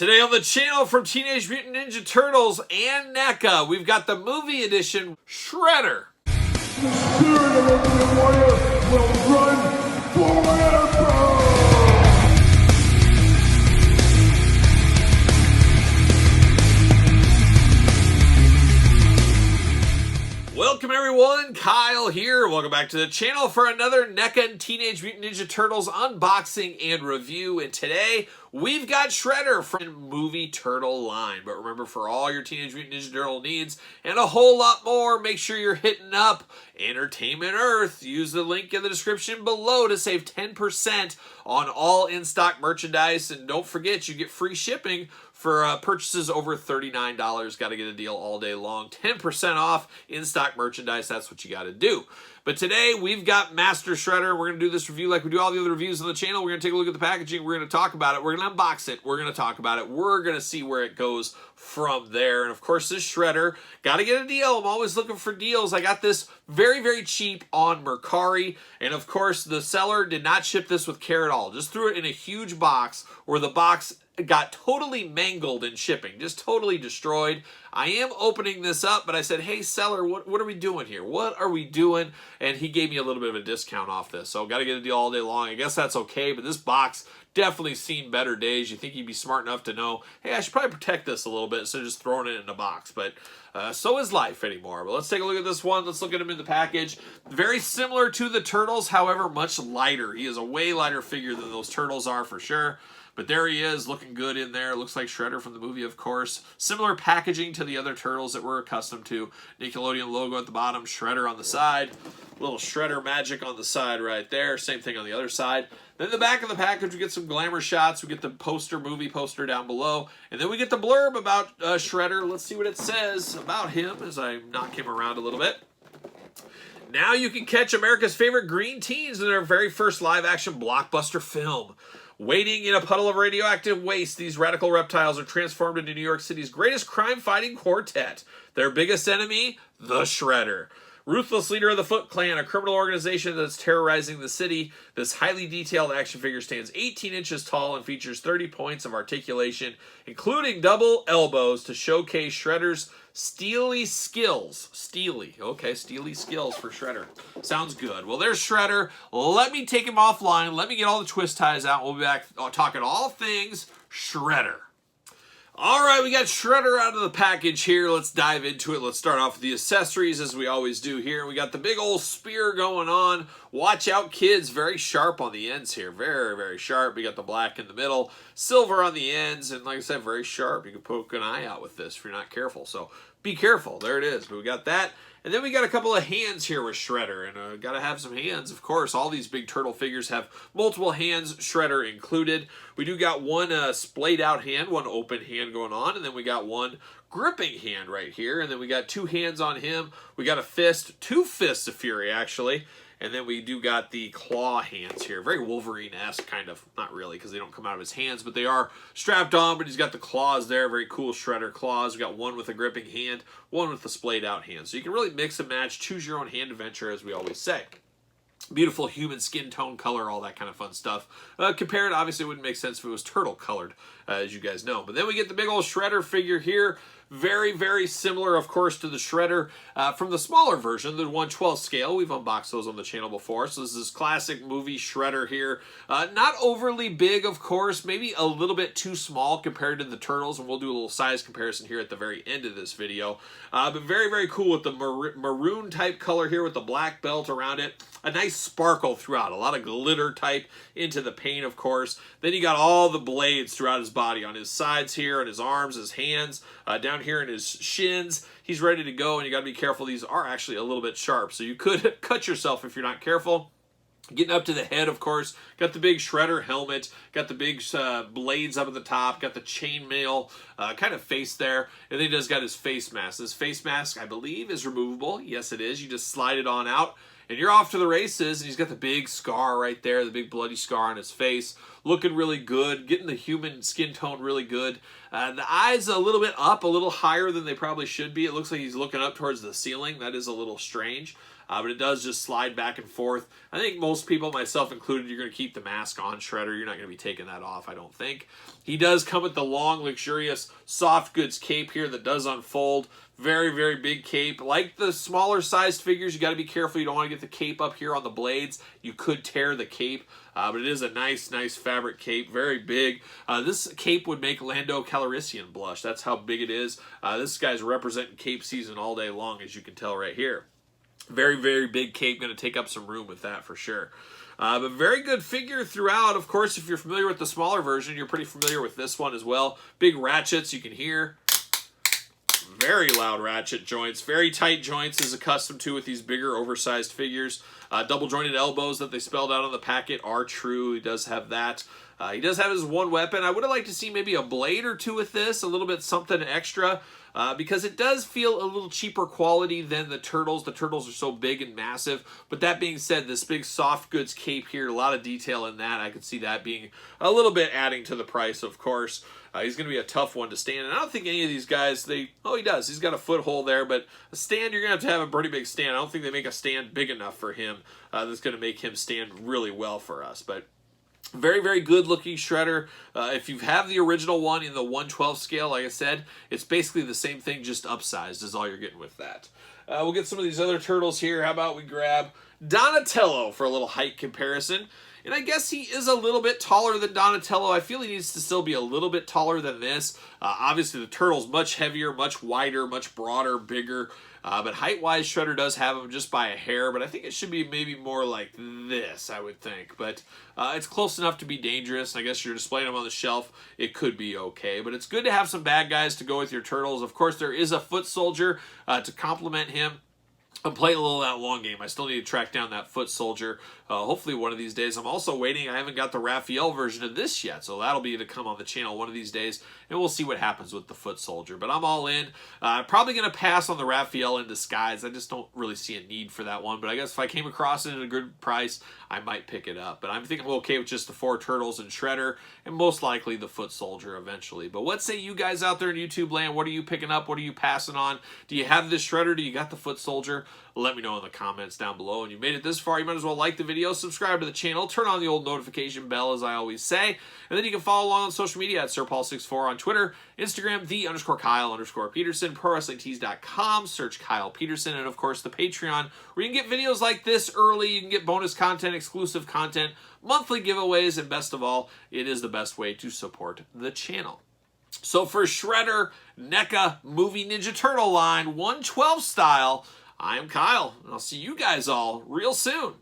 Today on the channel from Teenage Mutant Ninja Turtles and Neca, we've got the movie edition Shredder. The spirit of Ultimate Warrior will run forever! Welcome everyone, Kyle here. Welcome back to the channel for another Neca and Teenage Mutant Ninja Turtles unboxing and review. And today, we've got Shredder from the movie Turtle line. But remember, for all your Teenage Mutant Ninja Turtle needs and a whole lot more, make sure you're hitting up Entertainment Earth. Use the link in the description below to save 10% on all in-stock merchandise. And don't forget, you get free shipping for purchases over $39. Got to get a deal all day long. 10% off in-stock merchandise. That's what you got to do. But today, we've got Master Shredder. We're going to do this review like we do all the other reviews on the channel. We're going to take a look at the packaging. We're going to talk about it. We're going to unbox it. We're going to talk about it. We're going to see where it goes from there. And of course, this Shredder, got to get a deal. I'm always looking for deals. I got this very, very cheap on Mercari. And of course, the seller did not ship this with care at all. Just threw it in a huge box where the box got totally mangled in shipping, just totally destroyed. I am opening this up, but I said, hey, seller, what are we doing here? What are we doing? And he gave me a little bit of a discount off this, so got to get a deal all day long. I guess that's okay, but this box definitely seen better days. You think he'd be smart enough to know, hey, I should probably protect this a little bit instead of just throwing it in a box, but so is life anymore. But let's take a look at this one. Let's look at him in the package. Very similar to the Turtles, however, much lighter. He is a way lighter figure than those Turtles are for sure. But there he is, looking good in there. Looks like Shredder from the movie, of course. Similar packaging to the other Turtles that we're accustomed to. Nickelodeon logo at the bottom, Shredder on the side. Little Shredder magic on the side right there. Same thing on the other side. Then the back of the package, we get some glamour shots. We get the movie poster down below. And then we get the blurb about Shredder. Let's see what it says about him as I knock him around a little bit. Now you can catch America's favorite green teens in their very first live-action blockbuster film. Waiting in a puddle of radioactive waste, these radical reptiles are transformed into New York City's greatest crime-fighting quartet. Their biggest enemy, the Shredder. Ruthless leader of the Foot Clan, a criminal organization that's terrorizing the city. This highly detailed action figure stands 18 inches tall and features 30 points of articulation, including double elbows to showcase Shredder's steely skills. Steely skills for Shredder. Sounds good. Well, there's Shredder. Let me take him offline. Let me get all the twist ties out. We'll be back talking all things Shredder. All right, we got Shredder out of the package here. Let's dive into it. Let's start off with the accessories as we always do here. We got the big old spear going on. Watch out, kids. Very sharp on the ends here. Very, very sharp. We got the black in the middle, silver on the ends, and like I said, very sharp. You can poke an eye out with this if you're not careful. So be careful. There it is. But we got that. And then we got a couple of hands here with Shredder, and got to have some hands, of course. All these big turtle figures have multiple hands, Shredder included. We do got one splayed out hand, one open hand going on, and then we got one gripping hand right here, and then we got two hands on him. We got a fist, two fists of fury, actually. And then we do got the claw hands here. Very Wolverine-esque, kind of. Not really, because they don't come out of his hands, but they are strapped on, but he's got the claws there. Very cool Shredder claws. We got one with a gripping hand, one with a splayed-out hand. So you can really mix and match, choose your own hand adventure, as we always say. Beautiful human skin tone color, all that kind of fun stuff. Compared, obviously, it wouldn't make sense if it was turtle colored, as you guys know. But then we get the big old Shredder figure here. Very, very similar, of course, to the Shredder from the smaller version, the 1/12 scale. We've unboxed those on the channel before. So this is classic movie Shredder here. Not overly big, of course. Maybe a little bit too small compared to the Turtles. And we'll do a little size comparison here at the very end of this video. But very, very cool with the maroon type color here with the black belt around it. A nice sparkle throughout. A lot of glitter type into the paint, of course. Then you got all the blades throughout his body. On his sides here, on his arms, his hands, down here in his shins. He's ready to go, and you got to be careful. These are actually a little bit sharp, so you could cut yourself if you're not careful. Getting up to the head, of course. Got the big Shredder helmet. Got the big blades up at the top. Got the chainmail kind of face there. And then he just got his face mask. This face mask, I believe, is removable. Yes, it is. You just slide it on out. And you're off to the races, and he's got the big scar right there, the big bloody scar on his face. Looking really good, getting the human skin tone really good. The eyes a little bit up, a little higher than they probably should be. It looks like he's looking up towards the ceiling. That is a little strange. but it does just slide back and forth. I think most people, myself included, you're going to keep the mask on Shredder. You're not going to be taking that off, I don't think. He does come with the long, luxurious, soft goods cape here that does unfold. Very, very big cape. Like the smaller sized figures, you got to be careful. You don't want to get the cape up here on the blades. You could tear the cape, but it is a nice fabric cape. Very big. This cape would make Lando Calrissian blush. That's how big it is. This guy's representing cape season all day long, as you can tell right here. Very, very big cape. Going to take up some room with that for sure. But very good figure throughout. Of course, if you're familiar with the smaller version, you're pretty familiar with this one as well. Big ratchets you can hear. Very loud ratchet joints, very tight joints as accustomed to with these bigger oversized figures. Double jointed elbows that they spelled out on the packet are true. He does have that. He does have his one weapon. I would have liked to see maybe a blade or two with this, a little bit something extra, because it does feel a little cheaper quality than the Turtles. The Turtles are so big and massive. But that being said, this big soft goods cape here, a lot of detail in that. I could see that being a little bit adding to the price, of course. He's going to be a tough one to stand. And I don't think any of these guys, oh, he does. He's got a foothold there. But a stand, you're going to have a pretty big stand. I don't think they make a stand big enough for him that's going to make him stand really well for us. But very, very good looking Shredder. If you have the original one in the 1/12 scale, like I said, it's basically the same thing, just upsized is all you're getting with that. We'll get some of these other Turtles here. How about we grab Donatello for a little height comparison. And I guess he is a little bit taller than Donatello. I feel he needs to still be a little bit taller than this. Obviously, the Turtle's much heavier, much wider, much broader, bigger. But height-wise, Shredder does have him just by a hair. But I think it should be maybe more like this, I would think. But it's close enough to be dangerous. I guess you're displaying him on the shelf. It could be okay. But it's good to have some bad guys to go with your Turtles. Of course, there is a foot soldier to complement him. I'm playing a little of that long game. I still need to track down that foot soldier. Hopefully one of these days. I'm also waiting. I haven't got the Raphael version of this yet, so that'll be to come on the channel one of these days, and we'll see what happens with the foot soldier. But I'm all in. Probably going to pass on the Raphael in disguise. I just don't really see a need for that one, but I guess if I came across it at a good price, I might pick it up. But I'm thinking I'm okay with just the 4 Turtles and Shredder, and most likely the foot soldier eventually. But what say you guys out there in YouTube land? What are you picking up? What are you passing on? Do you have this Shredder? Do you got the foot soldier? Let me know in the comments down below. And you made it this far, you might as well like the video, subscribe to the channel, turn on the old notification bell, as I always say. And then you can follow along on social media at SirPaul64 on Twitter, Instagram, _Kyle_Peterson, ProWrestlingTees.com, search Kyle Peterson, and of course the Patreon, where you can get videos like this early, you can get bonus content, exclusive content, monthly giveaways, and best of all, it is the best way to support the channel. So for Shredder, NECA Movie Ninja Turtle line, 1/12 style, I am Kyle, and I'll see you guys all real soon.